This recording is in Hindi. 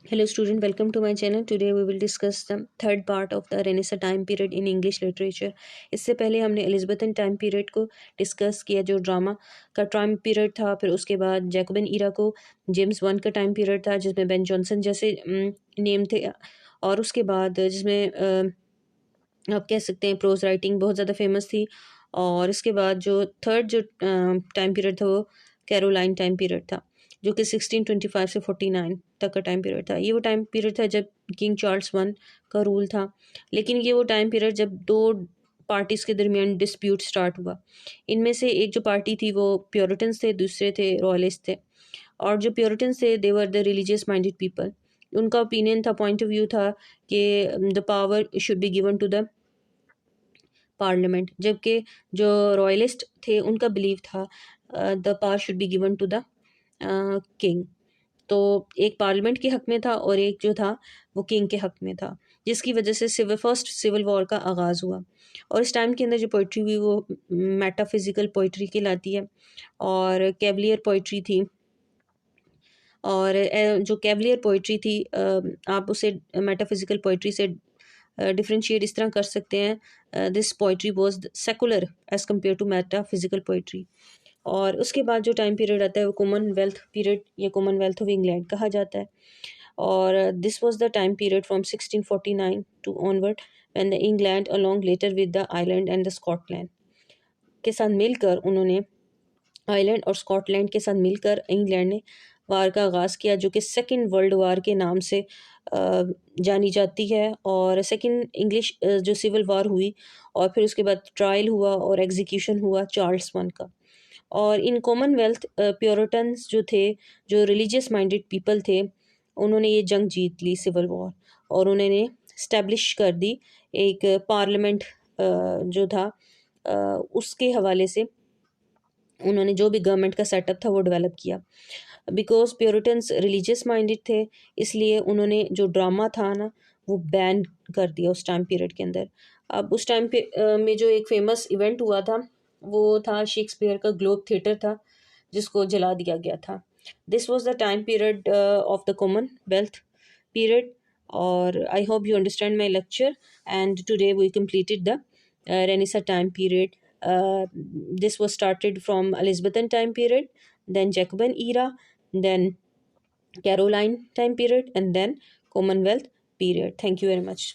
Hello student, welcome to my channel. Today we will discuss the third part of the Renaissance time period in English literature. इससे पहले हमने एलिजाबेथन टाइम पीरियड को डिस्कस किया जो ड्रामा का टाइम पीरियड था। फिर उसके बाद जैकोबिन ईरा को जेम्स वन का टाइम पीरियड था जिसमें बेन जॉनसन जैसे नेम थे। और उसके बाद जिसमें आप कह सकते हैं प्रोज राइटिंग बहुत ज़्यादा फेमस थी। और इसके बाद जो थर्ड जो टाइम पीरियड था वो कैरोलाइन टाइम पीरियड था जो कि 1625 से 49 तक का टाइम पीरियड था। ये वो टाइम पीरियड था जब किंग चार्ल्स वन का रूल था। लेकिन ये वो टाइम पीरियड जब दो पार्टीज़ के दरमियान डिस्प्यूट स्टार्ट हुआ। इनमें से एक जो पार्टी थी वो प्योरिटन्स थे, दूसरे थे रॉयलिस्ट थे। और जो प्योरिटन्स थे they were the religious minded people. उनका ओपिनियन था, पॉइंट ऑफ व्यू था कि the power should be given to the parliament, जबकि जो रॉयलिस्ट थे उनका बिलीव था the power should be given to the king. तो एक पार्लियामेंट के हक में था और एक जो था वो किंग के हक में था, जिसकी वजह से फर्स्ट सिविल वॉर का आगाज़ हुआ। और इस टाइम के अंदर जो पोइट्री हुई वो मेटाफिजिकल पोइट्री कहलाती है और कैवलियर पोइट्री थी। और जो कैवलियर पोइट्री थी आप उसे मेटाफिजिकल पोइट्री से डिफ्रेंशिएट इस तरह कर सकते हैं, this poetry was secular as compare to metaphysical poetry. और उसके बाद जो टाइम पीरियड आता है वो कॉमनवेल्थ पीरियड या कॉमनवेल्थ ऑफ इंग्लैंड कहा जाता है। और this was the time period from 1649 to onward when the England along later with the Ireland and the Scotland के साथ मिलकर उन्होंने आयरलैंड और स्कॉटलैंड के साथ मिलकर इंग्लैंड ने वार का आगाज़ किया जो कि सेकेंड वर्ल्ड वार के नाम से जानी जाती है। और सेकेंड इंग्लिश जो सिविल वार हुई और फिर उसके बाद ट्रायल हुआ और एग्जीक्यूशन हुआ चार्ल्स वन का। और इन कॉमनवेल्थ प्योरिटन्स जो थे, जो रिलीजियस माइंडेड पीपल थे, उन्होंने ये जंग जीत ली सिविल वॉर और उन्होंने इस्टेब्लिश कर दी एक पार्लियामेंट जो था उसके हवाले से उन्होंने जो भी गवर्नमेंट का सेटअप था वो डेवलप किया। बिकॉज प्योरिटन्स रिलीजियस माइंडेड थे इसलिए उन्होंने जो ड्रामा था ना वो बैन कर दिया उस टाइम पीरियड के अंदर। अब उस टाइम पे में जो एक फेमस इवेंट हुआ था वो था शेक्सपियर का ग्लोब थिएटर था जिसको जला दिया गया था। This was the time period of the Commonwealth period. और I hope you understand my lecture and today we completed the Renaissance time period. This was started from Elizabethan time period, then Jacobean era, then Caroline time period, and then Commonwealth period. Thank you very much.